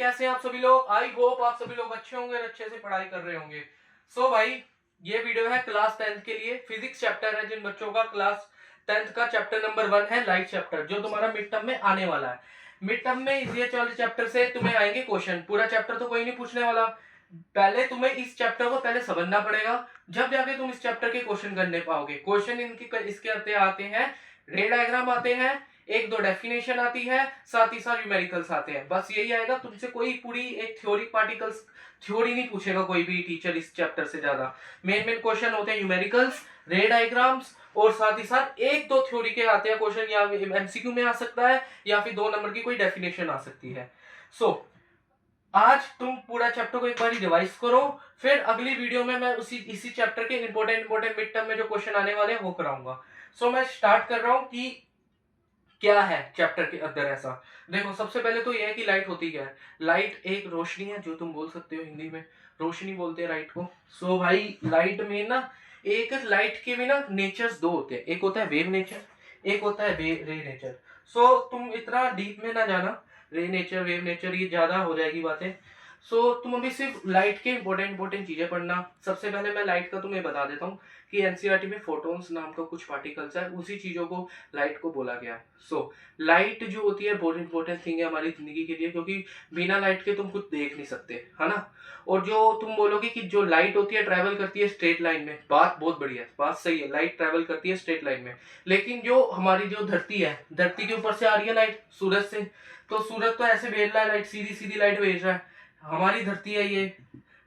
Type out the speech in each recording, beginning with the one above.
कैसे हैं आप सभी लोग। आई होप आप सभी लोग अच्छे होंगे और अच्छे से पढ़ाई कर रहे होंगे। भाई ये वीडियो है क्लास 10th के लिए, फिजिक्स चैप्टर है जिन बच्चों का क्लास 10th का चैप्टर नंबर 1 है लाइट चैप्टर, जो तुम्हारा मिड टर्म में आने वाला है। मिड टर्म में ये वाले चैप्टर से तुम्हें आएंगे क्वेश्चन। पूरा चैप्टर तो कोई नहीं पूछने वाला, पहले तुम्हें इस चैप्टर को पहले समझना पड़ेगा, जब जाके तुम इस चैप्टर के क्वेश्चन करने पाओगे। क्वेश्चन इनके इसके आते हैं, रे डायग्राम आते हैं, एक दो डेफिनेशन आती है, साथ ही साथ न्यूमेरिकल्स आते हैं। बस यही आएगा, तुमसे कोई पूरी एक थ्योरी पार्टिकल्स थ्योरी नहीं पूछेगा कोई भी टीचर इस चैप्टर से ज्यादा। मेन क्वेश्चन होते हैं न्यूमेरिकल्स, रे डायग्राम्स, और साथ ही साथ एक दो थ्योरी के आते हैं क्वेश्चन, या एमसीक्यू में आ सकता है या फिर 2 नंबर की कोई डेफिनेशन आ सकती है। आज तुम पूरा चैप्टर को एक बार रिवाइज करो, फिर अगली वीडियो में मैं इसी चैप्टर के इंपॉर्टेंट मिड टर्म में जो क्वेश्चन आने वाले हैं वो कराऊंगा। मैं स्टार्ट कर रहा हूं कि क्या है चैप्टर के अंदर। ऐसा देखो, सबसे पहले तो यह है कि लाइट होती क्या है। लाइट एक रोशनी है, जो तुम बोल सकते हो हिंदी में रोशनी बोलते हैं लाइट को। भाई लाइट में ना, एक लाइट के भी ना नेचर्स दो होते हैं, एक होता है वेव नेचर, एक होता है रे नेचर। तुम इतना डीप में ना जाना, रे नेचर वेव नेचर ये ज्यादा हो जाएगी बातें। तुम अभी सिर्फ लाइट के इंपॉर्टेंट चीजें पढ़ना। सबसे पहले मैं लाइट का तुम्हें बता देता हूँ कि एनसीईआरटी में फोटॉन्स नाम का कुछ पार्टिकल्स है, उसी चीजों को लाइट को बोला गया है। लाइट जो होती है बहुत इंपॉर्टेंट थिंग है हमारी जिंदगी के लिए, क्योंकि बिना लाइट के तुम कुछ देख नहीं सकते, है ना। और जो तुम बोलोगे कि जो लाइट होती है ट्रैवल करती है स्ट्रेट लाइन में, बात बहुत बढ़िया है, बात सही है, लाइट ट्रैवल करती है स्ट्रेट लाइन में। लेकिन जो हमारी जो धरती है, धरती के ऊपर से आ रही है लाइट सूरज से, तो सूरज तो ऐसे भेज रहा है लाइट, सीधी सीधी लाइट भेज रहा है। हमारी धरती है ये,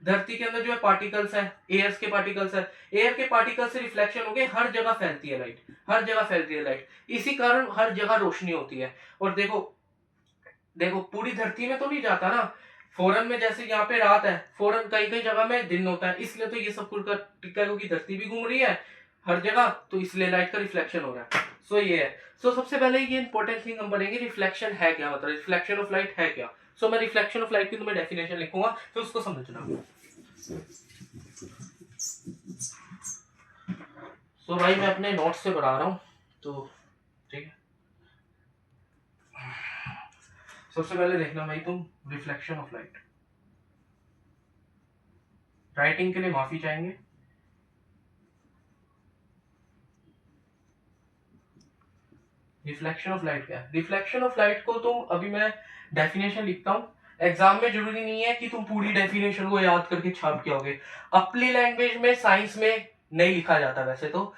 धरती के अंदर जो है पार्टिकल्स है, एयर के पार्टिकल्स है, एयर के पार्टिकल से रिफ्लेक्शन होके हर जगह फैलती है लाइट, हर जगह फैलती है लाइट, इसी कारण हर जगह रोशनी होती है। और देखो देखो पूरी धरती में तो नहीं जाता ना, फौरन में जैसे यहाँ पे रात है, फौरन कई कई जगह में दिन होता है, इसलिए तो ये सब कुछ का टिका है, क्योंकि धरती भी घूम रही है हर जगह, तो इसलिए लाइट का रिफ्लेक्शन हो रहा है। ये है। सबसे पहले ये इंपॉर्टेंट थिंग हम पढ़ेंगे, रिफ्लेक्शन है क्या, मतलब रिफ्लेक्शन ऑफ लाइट है क्या। मैं रिफ्लेक्शन ऑफ लाइट की तुम्हें डेफिनेशन लिखूंगा, फिर उसको समझना। भाई मैं अपने नोट्स से पढ़ा रहा हूँ, तो ठीक है। सबसे पहले देखना भाई तुम, रिफ्लेक्शन ऑफ लाइट। राइटिंग के लिए माफी चाहेंगे। रिफ्लेक्शन ऑफ लाइट क्या है। रिफ्लेक्शन ऑफ लाइट को तुम, अभी मैं डेफिनेशन लिखता हूँ, एग्जाम में जरूरी नहीं है कि तुम पूरी डेफिनेशन को याद करके छाप के आओगे। अपनी लैंग्वेज में साइंस में नहीं लिखा जाता वैसे तो,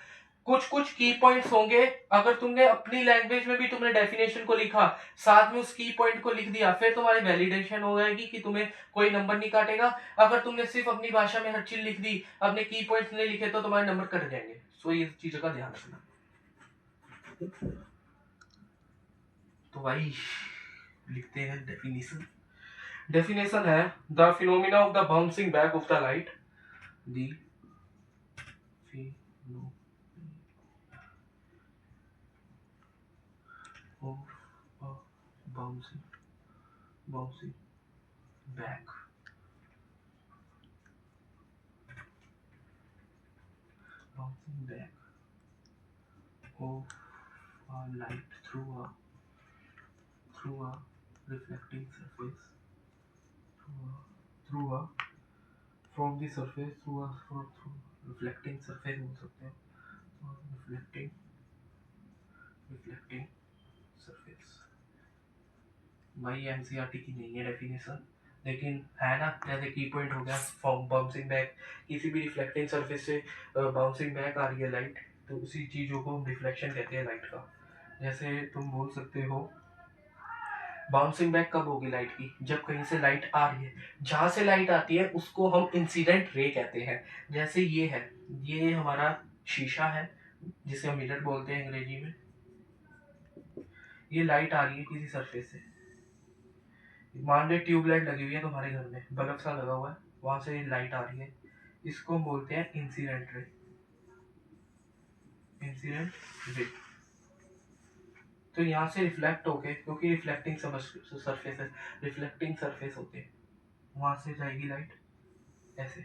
कुछ कुछ की पॉइंट्स होंगे, अगर तुमने अपनी लैंग्वेज में भी तुमने डेफिनेशन को लिखा, साथ में उस की पॉइंट को लिख दिया, फिर तुम्हारी वैलिडेशन हो जाएगी कि तुम्हें कोई नंबर नहीं काटेगा। अगर तुमने सिर्फ अपनी भाषा में हर चीज लिख दी, अपने की पॉइंट्स नहीं लिखे, तो तुम्हारे नंबर कट जाएंगे। ये चीजों का ध्यान रखना। तो भाई लिखते हैं डेफिनेशन। डेफिनेशन है, the phenomena of the bouncing back of the light, the bouncing back of light through a reflecting surface, through a from the surface through reflecting surface बोल सकते हैं, reflecting surface। भाई एनसीईआरटी की नहीं है definition, लेकिन है ना, जैसे की पॉइंट हो गया फ्रॉम बाउंसिंग बैक, किसी भी रिफ्लेक्टिंग सरफेस से बाउंसिंग बैक आ रही है लाइट, तो उसी चीजों को हम रिफ्लेक्शन कहते हैं लाइट का। जैसे तुम बोल सकते हो, बाउंसिंग बैक कब होगी लाइट की, जब कहीं से लाइट आ रही है, जहां से लाइट आती है उसको हम इंसिडेंट रे कहते हैं। जैसे ये है, ये हमारा शीशा है जिसे हम मिरर बोलते हैं अंग्रेजी में, ये लाइट आ रही है किसी सरफेस से, मान लो ट्यूबलाइट लगी हुई है तुम्हारे घर में, बल्ब सा लगा हुआ है, वहां से लाइट आ रही है, इसको हम बोलते हैं इंसिडेंट रे, इंसिडेंट रे। तो यहाँ से रिफ्लेक्ट होके, क्योंकि रिफ्लेक्टिंग सरफेस है, रिफ्लेक्टिंग सरफेस होते हैं, वहां से जाएगी लाइट ऐसे,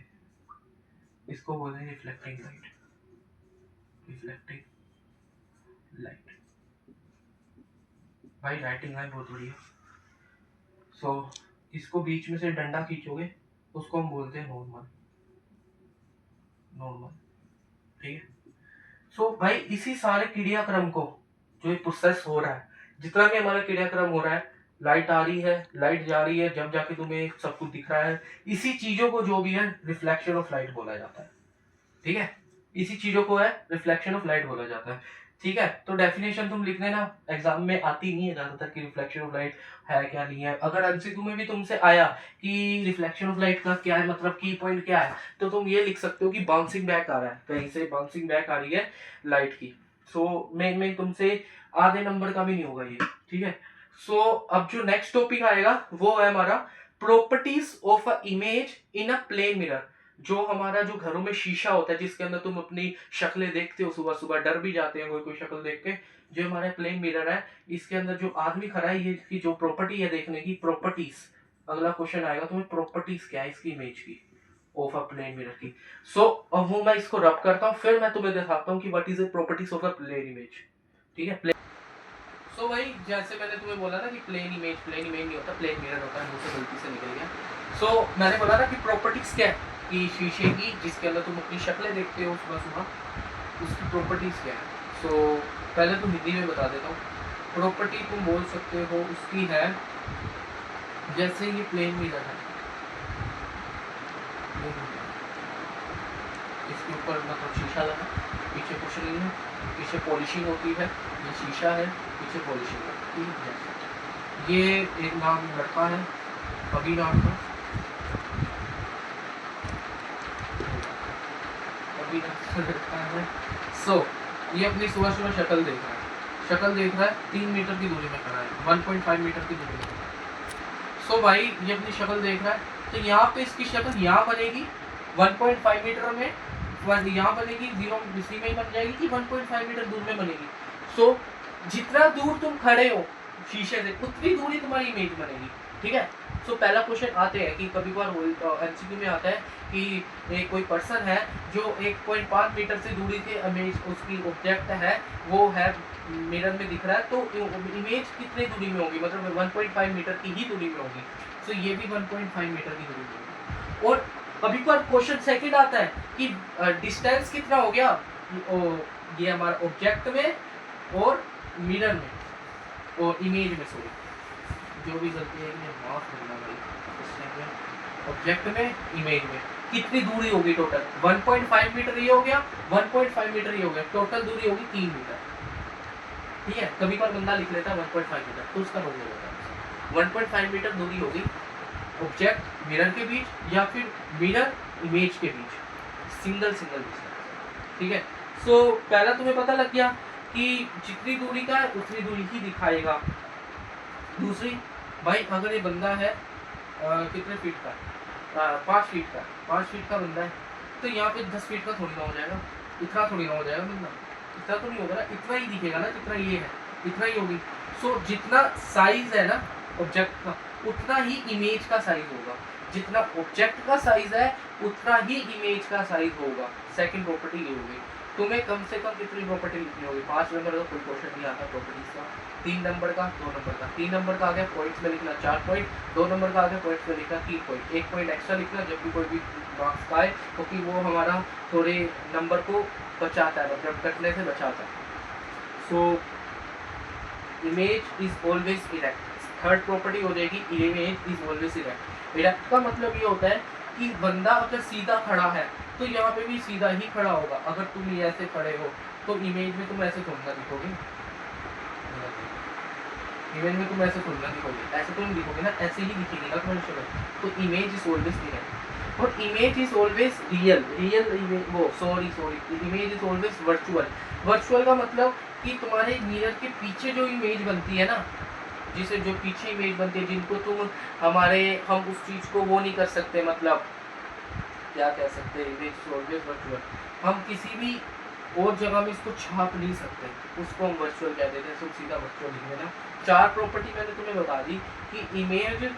इसको बोलते हैं रिफ्लेक्टिंग लाइट, रिफ्लेक्टिंग लाइट। भाई राइटिंग है बहुत बढ़िया। इसको बीच में से डंडा खींचोगे, उसको हम बोलते हैं नॉर्मल। नॉर्मल, ठीक है। सो भाई इसी सारे क्रियाक्रम को जो ये प्रोसेस हो रहा है, जितना भी हमारा क्रियाक्रम हो रहा है, लाइट आ रही है, लाइट जा रही है, जब जाके तुम्हें सब कुछ दिख रहा है, इसी चीजों को जो भी है रिफ्लेक्शन ऑफ लाइट बोला जाता है, ठीक है। इसी चीजों को है रिफ्लेक्शन ऑफ लाइट बोला जाता है, ठीक है। तो डेफिनेशन तुम लिख लेना, एग्जाम में आती नहीं है ज्यादातर कि रिफ्लेक्शन ऑफ लाइट है क्या नहीं है। अगर एमसीक्यू में भी तुमसे आया कि रिफ्लेक्शन ऑफ लाइट का क्या है, मतलब की पॉइंट क्या है, तो तुम ये लिख सकते हो कि बाउंसिंग बैक आ रहा है, कहीं से बाउंसिंग बैक आ रही है लाइट की। सो में तुमसे आधे नंबर का भी नहीं होगा ये, ठीक है। सो अब जो नेक्स्ट टॉपिक आएगा वो है हमारा properties of a image in a plane mirror. जो हमारा जो घरों में शीशा होता है जिसके अंदर तुम अपनी शक्लें देखते हो, सुबह सुबह डर भी जाते हैं कोई कोई शक्ल देख के, जो हमारा प्लेन मिरर है, इसके अंदर जो आदमी खड़ा है, ये इसकी जो प्रॉपर्टी है देखने की, प्रॉपर्टीज। अगला क्वेश्चन आएगा तुम्हें प्रॉपर्टीज क्या है इसकी इमेज की, ऑफ अ प्लेन मिरर की। सो अब वो मैं इसको रब करता हूँ, फिर मैं तुम्हें दिखाता हूँ कि what is the properties of a plane image, ठीक है। सो भाई जैसे मैंने तुम्हें बोला ना कि प्लेन इमेज नहीं होता, प्लेन मिरर होता है, मुझसे गलती से निकल गया। सो मैंने बोला ना कि प्रॉपर्टीज क्या है कि शीशे की जिसके अंदर तुम अपनी शक्लें देखते हो सुबह सुबह, उसकी प्रॉपर्टीज क्या है। सो पहले तो हिंदी में बता देता हूँ। प्रॉपर्टी तुम बोल सकते हो उसकी है, जैसे ये प्लेन मिरर है, इसके ऊपर मतलब शीशा लगा, पीछे कुछ नहीं है, पीछे पॉलिशिंग होती है, ये शीशा है, पीछे पॉलिशिंग होती है। ये एक नाम लड़का है, अभी नाम का, अभी लड़का है। सो ये अपनी सुबह सुबह शक्ल देख रहा है, 3 मीटर की दूरी में खड़ा है, 1.5 मीटर की दूरी में। सो भाई ये अपनी शक्ल देख रहा है, तो यहाँ पे इसकी शक्ल यहाँ बनेगी 1.5 मीटर में, यहाँ बनेगी 0 इसी में ही बन जाएगी कि 1.5 मीटर दूर में बनेगी। सो जितना दूर तुम खड़े हो शीशे से, उतनी दूरी तुम्हारी इमेज बनेगी, ठीक है। सो पहला क्वेश्चन आते हैं कि कभी बार एमसीक्यू में आता है कि एक कोई पर्सन है जो 1.5 मीटर से दूरी के इमेज, उसकी ऑब्जेक्ट है वो है मिरर में दिख रहा है, तो इमेज कितनी दूरी में होगी, मतलब 1.5 मीटर की ही दूरी में होगी। सो ये भी 1.5 मीटर की दूरी में होगी। और कभी बार क्वेश्चन सेकंड आता है कि डिस्टेंस कितना हो गया, ये हमारा ऑब्जेक्ट में और मिरर में और इमेज में, सॉरी जो भी गलती है माफ करना भाई, ऑब्जेक्ट में इमेज में कितनी दूरी होगी टोटल, 1.5 मीटर ये हो गया, 1.5 मीटर ये हो गया, टोटल दूरी होगी 3 मीटर, ठीक है। कभी बार बंदा लिख लेता है 1.5 मीटर, तो उसका हो जाएगा 1.5 मीटर दूरी होगी ऑब्जेक्ट मिरर के बीच या फिर मिरर इमेज के बीच, सिंगल डिस्टेंस, ठीक है। सो पहला तुम्हें पता लग गया कि जितनी दूरी का है उतनी दूरी ही दिखाएगा। दूसरी, भाई अगर ये बंदा है कितने फीट का, 5 फीट का, 5 फीट का बंदा है, तो यहाँ पे 10 फीट का थोड़ी ना हो जाएगा, इतना थोड़ी ना हो जाएगा बंदा, इतना तो नहीं होगा ना, इतना ही दिखेगा ना जितना ये है, इतना ही होगी। सो जितना साइज है ना ऑब्जेक्ट का, उतना ही इमेज का साइज होगा, जितना ऑब्जेक्ट का साइज है उतना ही इमेज का साइज होगा। सेकंड प्रॉपर्टी ये होगी। तुम्हें कम से कम कितनी प्रॉपर्टी लिखनी होगी, 5 नंबर का कोई क्वेश्चन नहीं आता प्रॉपर्टीज का, 3 नंबर का, 2 नंबर का, 3 नंबर का आ गया पॉइंट्स में लिखना 4 पॉइंट, 2 नंबर का आ गया पॉइंट्स में लिखना 3 पॉइंट, 1 पॉइंट एक्स्ट्रा लिखना जब भी कोई भी मार्क्स का आए, क्योंकि वो हमारा थोड़े नंबर को बचाता है, मतलब कटने से बचाता है। So image is always erect, third property हो जाएगी image is always erect. Erect का मतलब ये होता है कि बंदा अगर सीधा खड़ा है तो यहाँ पे भी सीधा ही खड़ा होगा, अगर तुम ये ऐसे खड़े हो तो इमेज में तुम ऐसे थोड़ा दिखोगे, इमेज में तुम ऐसे थोड़ा दिखोगे, ऐसे तो नहीं दिखोगे ना, ऐसे ही दिखेगी ना तुम्हारी शक्ल, तो इमेज इज ऑलवेज इरेक्ट। और इमेज इज ऑलवेज रियल, वो sorry image is always virtual. Virtual का मतलब कि तुम्हारे मिरर के पीछे जो इमेज बनती है ना, जिसे जो पीछे इमेज बनती है, जिनको तुम हम उस चीज को वो नहीं कर सकते, मतलब क्या कह सकते हैं, इमेज ऑलवेज वर्चुअल, हम किसी भी और जगह में इसको छाप नहीं सकते, उसको हम वर्चुअल कह देते हैं। तो सीधा वर्चुअल लिख देना। 4 प्रॉपर्टी मैंने तुम्हें बता दी कि इमेज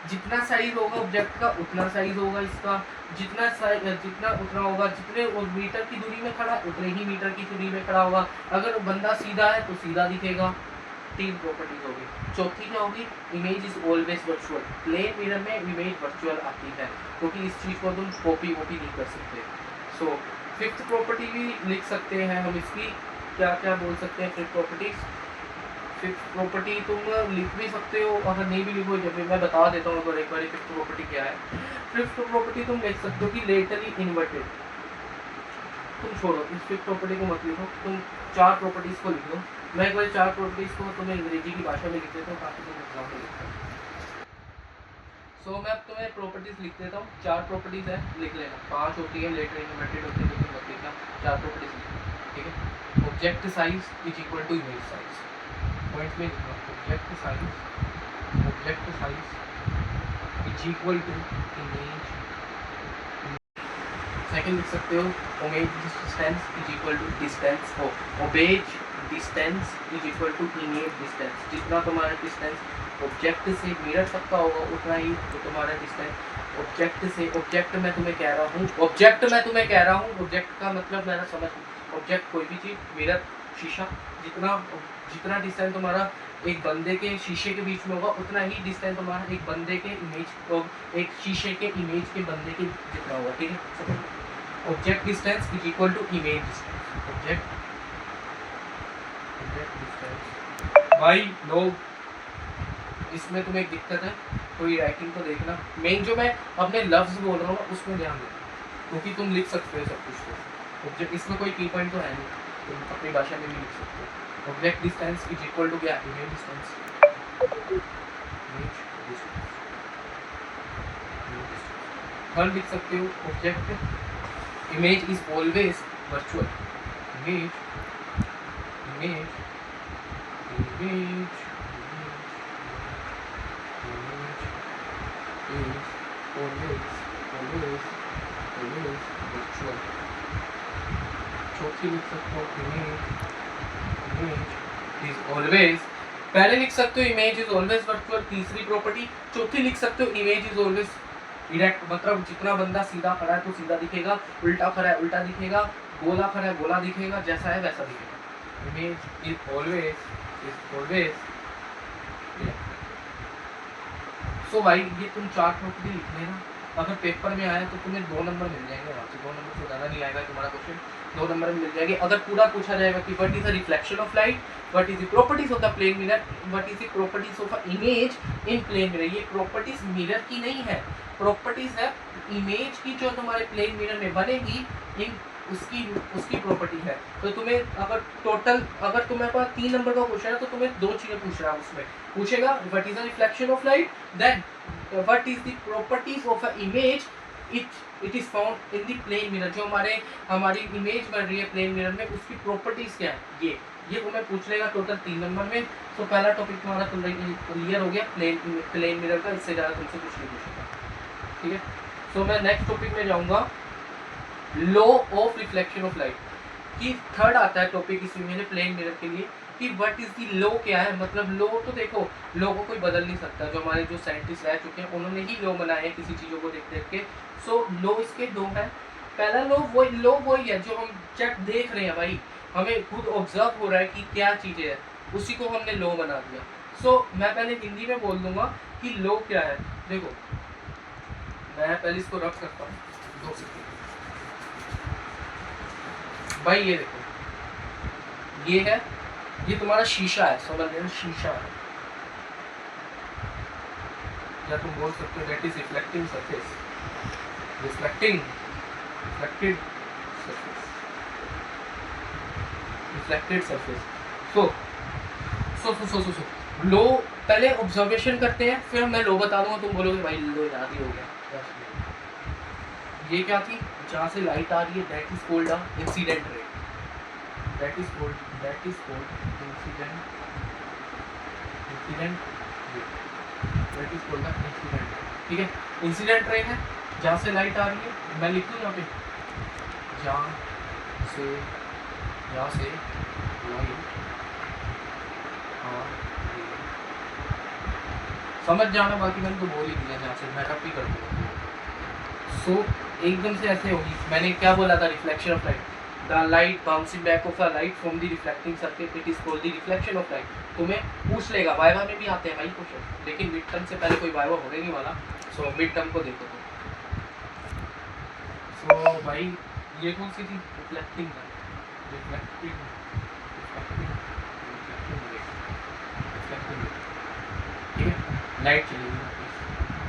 जितना साइज होगा ऑब्जेक्ट का उतना साइज होगा इसका, जितना उतना होगा, जितने मीटर की दूरी में खड़ा उतने ही मीटर की दूरी में खड़ा होगा। अगर बंदा सीधा है तो सीधा दिखेगा, तीन प्रॉपर्टीज होगी। चौथी क्या होगी, image is always virtual. Plane mirror में इमेज वर्चुअल आती है क्योंकि इस चीज़ को तुम कॉपी नहीं कर सकते। सो फिफ्थ प्रॉपर्टी भी लिख सकते हैं हम इसकी, क्या क्या बोल सकते हैं फिफ्थ प्रॉपर्टीज। फिफ्थ प्रॉपर्टी तुम लिख भी सकते हो, अगर नहीं भी लिखो जब मैं बता देता हूँ एक बार फिफ्थ प्रॉपर्टी क्या है। फिफ्थ प्रॉपर्टी तुम लिख सकते हो कि लेटरली इन्वर्टेड। तुम छोड़ो इस फिफ्थ प्रॉपर्टी को मत लिखो, तुम चार प्रॉपर्टीज को लिख लो। मैं एक बार चार प्रॉपर्टीज को तुम्हें अंग्रेजी की भाषा में लिख देता हूँ ताकि तुम एग्जाम में लिख सकते। सो मैं अब तुम्हें प्रॉपर्टीज लिख देता हूँ। चार प्रॉपर्टीज है, लिख लेना। 5 होती है, लेटर इन्वर्टेड होती है, लेकिन मत लिखना। चार प्रॉपर्टीज लिखना, ठीक है। Object size is equal to image size, point में लिखना। Object size is equal to image. Second लिख सकते हो, image distance is equal to distance of object distance is equal to image distance. जितना तुम्हारा डिस्टेंस ऑब्जेक्ट से mirror तक का होगा उतना ही तो तुम्हारा डिस्टेंस ऑब्जेक्ट से, ऑब्जेक्ट मैं तुम्हें कह रहा हूँ, ऑब्जेक्ट का मतलब मेरा समझ, ऑब्जेक्ट कोई भी चीज़, मिरर शीशा, जितना डिस्टेंस तुम्हारा एक बंदे के शीशे के बीच में होगा उतना ही डिस्टेंस तुम्हारा एक बंदे के इमेज और एक शीशे के इमेज के बंदे के जितना होगा, ठीक है। Object distance is equal to image distance. Object distance. भाई लोग इसमें तुम्हें एक दिक्कत है, कोई राइटिंग को देखना, मेन जो मैं अपने लफ्ज बोल रहा हूँ उसमें ध्यान देना क्योंकि तुम लिख सकते हो सब कुछ को। ऑब्जेक्ट इसमें कोई की पॉइंट तो है नहीं, तुम अपनी भाषा में भी लिख सकते हो। Object distance is equal to क्या, इमेज डिस्टेंस। थर्ड लिख सकते हो, object image is always virtual. Image image image is always virtual। चौथी लिख सकते हो, इमेज इज ऑलवेज, पहले लिख सकते हो इमेज इज ऑलवेज वर्चुअल, तीसरी प्रॉपर्टी। चौथी लिख सकते हो इमेज इज ऑलवेज डायरेक्ट, मतलब जितना बंदा सीधा खड़ा है तो सीधा दिखेगा, उल्टा खड़ा है उल्टा दिखेगा, गोला खड़ा है गोला दिखेगा, जैसा है वैसा दिखेगा। Image is always. सो भाई ये तुम चार प्रॉपर्टी लिख लेना, अगर पेपर में आया तो तुम्हें 2 नंबर मिल जाएंगे, आपसे 2 नंबर से ज़्यादा नहीं आएगा तुम्हारा क्वेश्चन, 2 नंबर मिल जाएंगे। अगर पूरा पूछा जाएगा कि what is the reflection of light, what is the properties of the plane mirror, what is the properties of a image in plane mirror, ये प्रॉपर्टीज मिरर की नहीं है, प्रॉपर्टीज है इमेज की जो तुम्हारे प्लेन मिरर में बनेगी, इन उसकी प्रॉपर्टी है। तो तुम्हें अगर टोटल, अगर तुम्हारे पास 3 नंबर का क्वेश्चन है तो तुम्हें 2 चीजें पूछ रहा है, उसमें पूछेगा what is the reflection of light, then what is the properties of a image it is found in the plane mirror, जो हमारी इमेज बन रही है प्लेन मिरर में उसकी प्रॉपर्टीज क्या है, ये तुम्हें पूछ लेगा टोटल 3 नंबर में। तो पहला टॉपिक तुम्हारा क्लियर हो गया प्लेन मिरर का, इससे ज़्यादा तुमसे कुछ नहीं पूछेगा, ठीक है। सो मैं नेक्स्ट टॉपिक में जाऊंगा, law of reflection of light की थर्ड आता है टॉपिक इसमें मेरे प्लेन मिरर के लिए कि व्हाट इज दी लॉ क्या है। मतलब लॉ तो देखो, लॉ को कोई बदल नहीं सकता, जो हमारे जो साइंटिस्ट रह चुके हैं उन्होंने ही लॉ बनाए हैं किसी चीज़ों को देख देख के। सो लॉ इसके 2 है। पहला लॉ वही है जो हम चेक देख रहे हैं भाई, हमें खुद ऑब्जर्व हो रहा है कि क्या चीज़ें है, उसी को हमने लॉ बना दिया। सो मैं पहले हिंदी में बोल दूंगा कि लॉ क्या है। देखो मैं पहले इसको रख सकता हूँ 2 सेकंड। भाई ये देखो, ये है, ये तुम्हारा शीशा है, समझ लेना शीशा है, या तुम बोल सकते हो that is reflecting surface, reflected surface. So लो पहले ऑब्जर्वेशन करते हैं, फिर मैं लो बता दूंगा, तुम बोलोगे भाई लो याद ही हो गया। ये क्या थी, जहाँ से लाइट आ रही है that is called a incident ray, that is called incident ठीक है। इंसिडेंट रे है जहाँ से लाइट आ रही है, मैं लिख दूँ यहाँ पे जहाँ से लाइट समझ जाना, बाकी मैंने तो बोल ही दिया, जहाँ से मैं रब भी कर दूँगा। सो एकदम से ऐसे होगी, मैंने क्या बोला था, reflection of light, the light bouncing back of a light from the reflecting surface, it is called the reflection of light. तुम्हें पूछ लेगा, वाइवा में भी आते हैं भाई क्वेश्चन, लेकिन मिड टर्म से पहले कोई वाइवा होने नहीं वाला। सो मिड टर्म को देखो तुम। सो भाई ये कौन सी थी? रिफ्लेक्टिंग ठीक है, लाइट चली गई,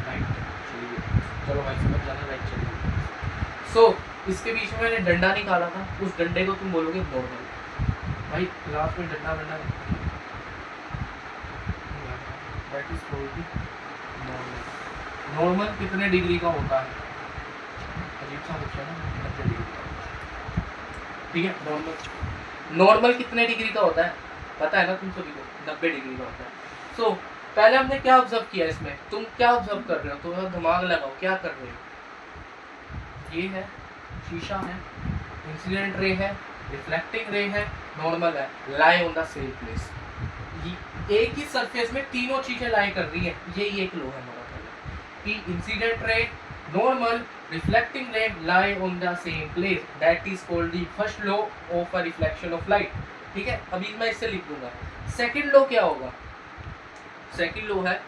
लाइट चली गई, चलो भाई समझ जाना, लाइट चली गई। सो इसके बीच में मैंने डंडा निकाला था, उस डंडे को तुम बोलोगे नॉर्मल। भाई क्लास में डंडा डंडा that is called normal. Normal कितने डिग्री का होता है? अजीब सा क्वेश्चन है, 90 डिग्री का। ठीक है, नॉर्मल कितने डिग्री का होता है पता है ना तुम सभी को? 90 डिग्री का होता है। सो पहले हमने क्या ऑब्जर्व किया इसमें? तुम क्या ऑब्जर्व कर रहे हो? तुम दिमाग लगाओ, क्या कर रहे हो? ये है शीशा है, इंसिडेंट रे है, रिफ्लेक्टिंग रे है, नॉर्मल है, लाई ऑन द सेम प्लेस। एक ही सरफेस में तीनों चीजें लाई कर रही है, यही एक लो है हमारा कि इंसिडेंट रे, नॉर्मल, रिफ्लेक्टिंग रे लाई on the same place, that is called the first law of a reflection of light. ठीक है, अभी मैं इससे लिख दूंगा। सेकंड लॉ क्या होगा? सेकंड लॉ है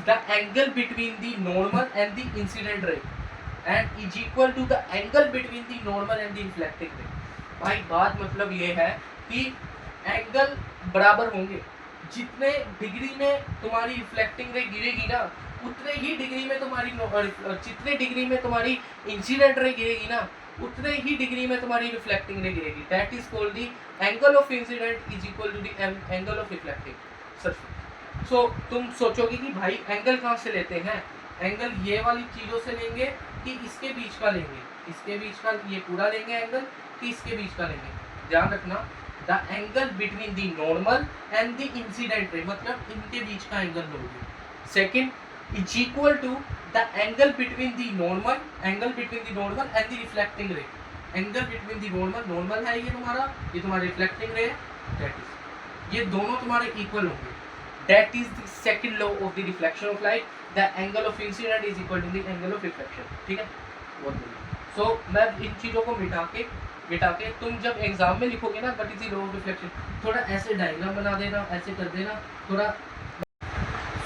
the angle between the normal and the incident ray and is equal to the angle between the normal and the reflecting ray. भाई बात मतलब ये है कि एंगल बराबर होंगे, जितने डिग्री में तुम्हारी रिफ्लेक्टिंग रे गिरेगी ना, उतने ही डिग्री में तुम्हारी, जितने डिग्री में तुम्हारी इंसिडेंट रे गिरेगी ना, उतने ही डिग्री में तुम्हारी रिफ्लेक्टिंग रे गिरेगी। That is called the angle of incident is equal to the angle of reflecting surface. So तुम सोचोगे कि भाई एंगल कहाँ से लेते हैं? एंगल ये वाली चीज़ों से लेंगे कि इसके बीच का लेंगे? इसके बीच का ये पूरा लेंगे एंगल कि इसके बीच का लेंगे? ध्यान रखना, the angle between the normal and the incident ray, मतलब इनके बीच का एंगल लोगे। Second is equal to the angle between the normal and the reflecting ray. Angle between the normal है ये तुम्हारा, ये तुम्हारा रिफ्लेक्टिंग रे है, दैट इज, ये दोनों तुम्हारे इक्वल होंगे। That is the second law of the reflection of light, the angle of incident is equal to the angle of reflection. ठीक है, बहुत बढ़िया। सो मैं इन चीज़ों को मिटा के तुम जब एग्जाम में लिखोगे ना what is the law of reflection, थोड़ा ऐसे डायग्राम बना देना, ऐसे कर देना थोड़ा।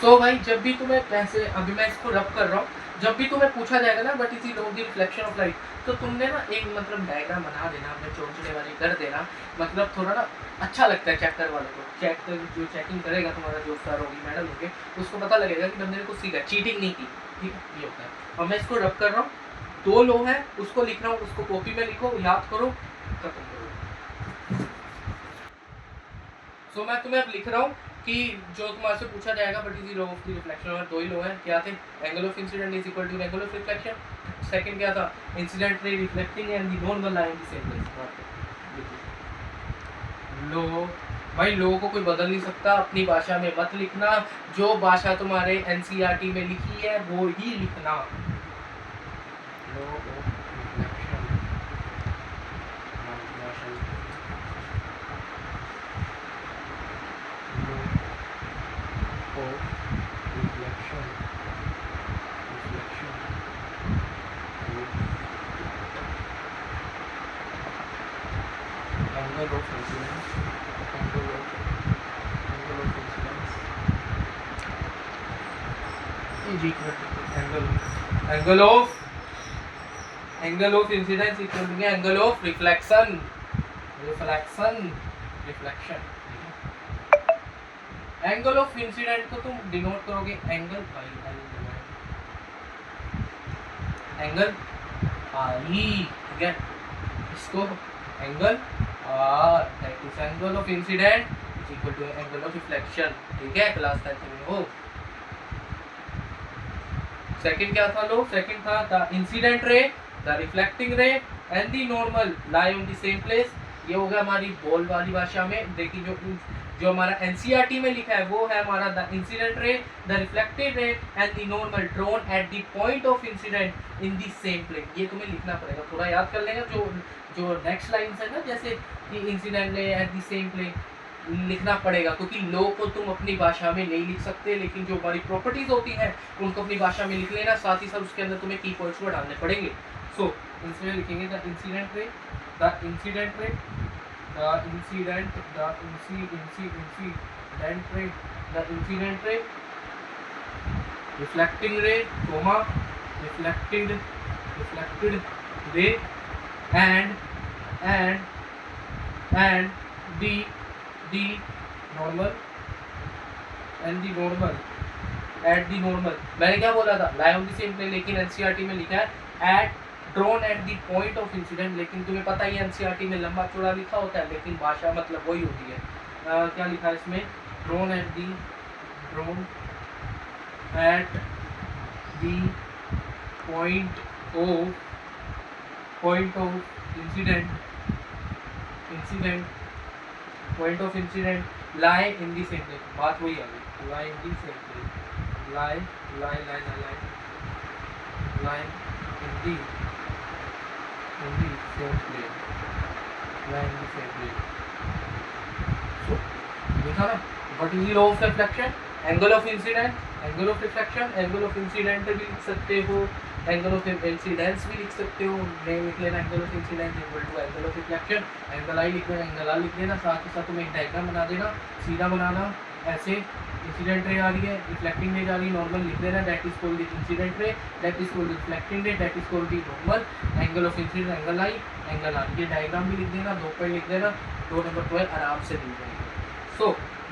सो भाई जब भी तुम्हें ऐसे, अभी मैं इसको रब कर रहा हूँ, जब भी तुम्हें पूछा जाएगा ना what is the law of the reflection of light, तो तुमने ना एक मतलब डायग्राम बना देना, अपने चौंचने वाली कर देना, मतलब थोड़ा ना अच्छा लगता है चैप्टर वाले को। चैप्टर जो चेकिंग करेगा तुम्हारा, जो सर होगी मैडम होगी, उसको पता लगेगा कि बंदे ने कुछ सीखा, चीटिंग नहीं की। ठीक है, ये होता है। और मैं इसको रब कर रहा हूँ, 2 लो है, उसको लिख रहा हूँ, उसको कॉपी में लिखो, याद करो, खत्म करो। सो मैं तुम्हें अब लिख रहा हूँ कि जो तुम्हारे से पूछा जाएगा what is the law of the reflection, और 2 ही लॉ है, क्या थे? Angle of incident is equal to angle of reflection. Second क्या था? Incident ray, reflecting and the normal line the same place. लो भाई, लो को कोई बदल नहीं सकता, अपनी भाषा में मत लिखना, जो भाषा तुम्हारे एनसीईआरटी में लिखी है वो ही लिखना। Law of reflection, angle of incidence, is equal to angle of incidence equal to angle of reflection. Angle of incident को तुम डिनोट करोगे एंगल बाई एंगल आई, ठीक है, इसको angle R, that is angle of incident is equal to angle of reflection. ठीक है, class 10 में हो। सेकंड क्या था लो? सेकंड था the incident ray, the reflecting ray and the normal lie on the same place. ये होगा हमारी बोल वाली भाषा में। देखिए जो हमारा एनसीईआरटी में लिखा है वो है हमारा the incident ray, the reflected ray and the normal drawn at the point of incidence in the same plane. ये तुम्हें लिखना पड़ेगा, थोड़ा याद कर लेना। जो नेक्स्ट लाइंस है ना, जैसे कि incident ray at the same plane, लिखना पड़ेगा, क्योंकि लो को तुम अपनी भाषा में नहीं लिख सकते, लेकिन जो हमारी प्रॉपर्टीज होती हैं उनको अपनी भाषा में लिख लेना। साथ ही साथ उसके अंदर तुम्हें की पॉइंट्स को डालने पड़ेंगे। सो इसमें लिखेंगे the incident ray, the incident ray, the incident, the the incident ray, reflecting ray, comma, reflected ray, and the normal, at the normal मैंने क्या बोला था, lie on the same plane, लेकिन एनसीईआरटी में लिखा है at drone eight the point of incident, लेकिन तुम्हें पता ही है एनसीईआरटी में लंबा चौड़ा लिखा होता है, लेकिन भाषा मतलब वही होती है। क्या लिखा है इसमें, drone eight the point of incident lie in the same place, बात वही आ गई, lie in the same place, lie in the same place। So देखा ना, what is the law of reflection, angle of incident, angle of reflection, angle of incident भी लिख सकते हो, angle of incidence भी लिख सकते हो, नहीं लिख लेना angle of incidence equal to angle of reflection, angle I लिख लेना, एंगल आर लिख लेना, साथ ही साथ तुम्हें एक डायग्राम बना देना, सीधा बनाना ऐसे, इंसिडेंट रे आ रही है, रिफ्लेक्टिंग रे जा रही है, नॉर्मल लिख लेना, that is called the incident ray, that is called reflecting ray, that is called the normal, angle of incident, angle I, angle R, ये डायग्राम भी लिख देना, 2 पे लिख देना, 2 नंबर 12 आराम से लिख देना। सो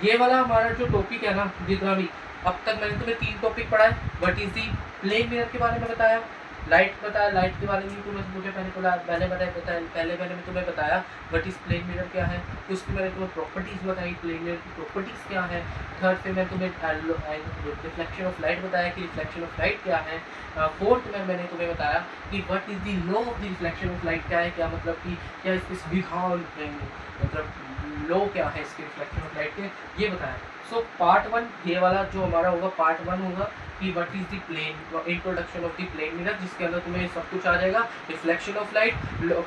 ये वाला हमारा जो टॉपिक है ना, जितना भी अब तक मैंने तुम्हें 3 टॉपिक पढ़ाए, what is the plane mirror के बारे में बताया, लाइट बताया, लाइट के बारे में तुम्हें मुझे पहले मैंने तुम्हें बताया व्हाट इज प्लेन मिरर क्या है, उसकी मैंने तुम्हें प्रॉपर्टीज बताई, प्लेन मिरर की प्रॉपर्टीज क्या है, थर्ड पे मैं तुम्हें रिफ्लेक्शन ऑफ लाइट बताया कि रिफ्लेक्शन ऑफ लाइट क्या है, फोर्थ में मैंने तुम्हें बताया कि what is the law of the reflection of light क्या है, क्या मतलब कि क्या इसके मतलब लॉ क्या है इसके रिफ्लेक्शन ऑफ लाइट के, ये बताया। सो पार्ट 1 ये वाला जो हमारा होगा, पार्ट 1 होगा कि what is the plane, introduction of the plane mirror, जिसके अंदर तुम्हें सब कुछ आ जाएगा, reflection of light,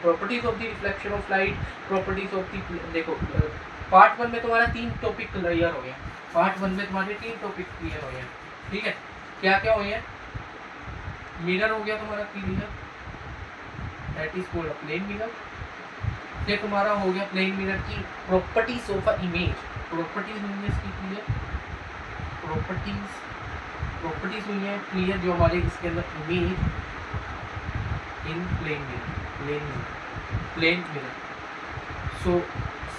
properties of the reflection of light, properties of the, देखो पार्ट 1 में तुम्हारा 3 टॉपिक क्लियर हो गए, पार्ट 1 में तुम्हारे 3 टॉपिक क्लियर हो गए, ठीक है, क्या क्या हो गए, मिरर हो गया तुम्हारा clear, that is called a plane mirror, फिर तुम्हारा हो गया प्लेन मिरर की properties of a image, properties हुई है इसकी क्लियर, प्रॉपर्टीज हुई है क्लियर, जो हमारे इसके अंदर image in plane mirror. So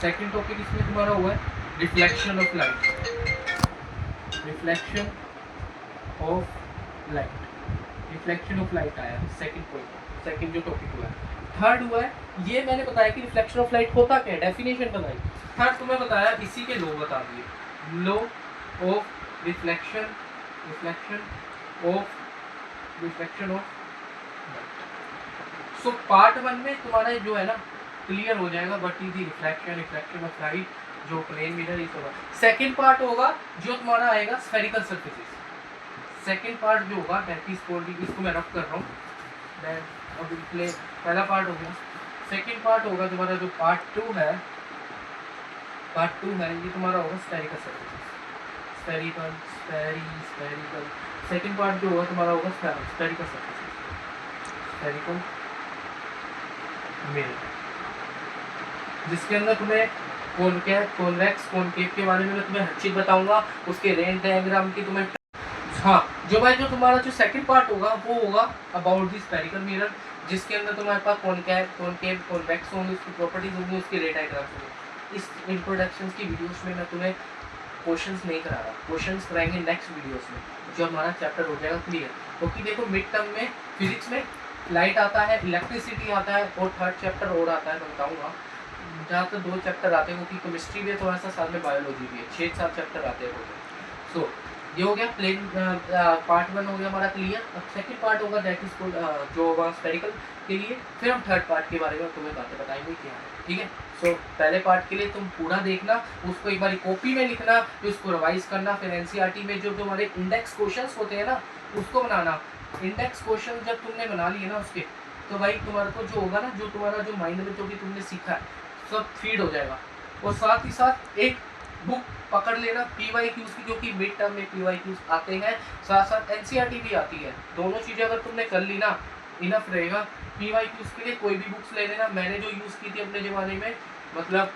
second topic इसमें तुम्हारा हुआ है रिफ्लेक्शन ऑफ लाइट, आया सेकंड पॉइंट, सेकंड जो टॉपिक हुआ है। थर्ड हुआ है, ये मैंने बताया कि रिफ्लेक्शन ऑफ लाइट होता क्या है, डेफिनेशन बताई। थर्ड तुम्हें बताया इसी के लॉ बता दिए, law of reflection of. So part 1 में तुम्हारा जो है ना क्लियर हो जाएगा what is the reflection of light, जो प्लेन मिरर इज होगा। सेकंड पार्ट होगा जो तुम्हारा आएगा स्फेरिकल सरफेसेस, सेकंड पार्ट जो होगा दैट इज कॉल्ड, इसको मैं रफ कर रहा हूँ, पहला पार्ट हो गया, सेकंड पार्ट होगा तुम्हारा जो पार्ट 2 है, ये तुम्हारा होगा spherical surfaces, spherical. Second part जो होगा तुम्हारा होगा स्फेरिकल सरफेसेस, स्फेरिकल मिरर, जिसके अंदर तुम्हें कॉन्वेक्स कॉनकेव के बारे में मैं तुम्हें हर चीज बताऊंगा, उसके रेंज डायग्राम की तुम्हें, हाँ जो भाई जो तुम्हारा जो सेकंड पार्ट होगा वो होगा अबाउट द स्फेरिकल मिरर, जिसके अंदर तुम्हारे पास कॉनकेव कॉन्वेक्स होंगे, उसकी प्रॉपर्टीज होंगी, उसके रे डायग्राम्स होंगे। इस इंट्रोडक्शन की वीडियोस में मैं तुम्हें क्वेश्चंस नहीं करा रहा, क्वेश्चंस कराएंगे नेक्स्ट वीडियोस में, जो हमारा चैप्टर हो जाएगा क्लियर, क्योंकि देखो मिड टर्म में फिजिक्स में लाइट आता है, इलेक्ट्रिसिटी आता है, और थर्ड चैप्टर और आता है, मैं बताऊँगा, जहाँ तक 2 चैप्टर आते हैं, क्योंकि केमिस्ट्री भी है थोड़ा सा, साथ में बायोलॉजी भी है, 6-7 चैप्टर आते हैं टोटल। सो ये हो गया प्लेन पार्ट 1 हो गया हमारा क्लियर। अब सेकंड पार्ट होगा दैट इज जो होगा स्फेरिकल के लिए, फिर हम थर्ड पार्ट के बारे में तुम्हें बातें बताएंगे क्या है, ठीक है। सो पहले पार्ट के लिए तुम पूरा देखना, उसको एक बार कॉपी में लिखना, फिर उसको रिवाइज करना, फिर एनसीईआरटी में जो तुम्हारे इंडेक्स क्वेश्चंस होते हैं ना उसको बनाना। इंडेक्स क्वेश्चन जब तुमने बना लिए ना उसके, तो भाई तुम्हारे को जो होगा ना, जो तुम्हारा जो माइंड में जो भी तुमने सीखा है सब फीड हो जाएगा। और साथ ही साथ एक बुक पकड़ लेना PYQs की, क्योंकि मिड टर्म में PYQs आते हैं, साथ साथ एनसीईआरटी भी आती है, दोनों चीज़ें अगर तुमने कर ली ना इनफ रहेगा। PYQs के लिए कोई भी बुक्स ले लेना, मैंने जो यूज़ की थी अपने ज़माने में, मतलब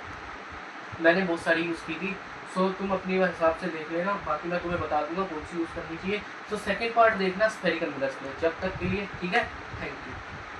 मैंने बहुत सारी यूज़ की थी। सो तुम अपनी हिसाब से देख लेना, बाकी मैं तुम्हें बता दूंगा कौन सी यूज़ करनी चाहिए। सो सेकंड पार्ट देखना स्फेरिकल मिरर्स में। जब तक के लिए ठीक है, थैंक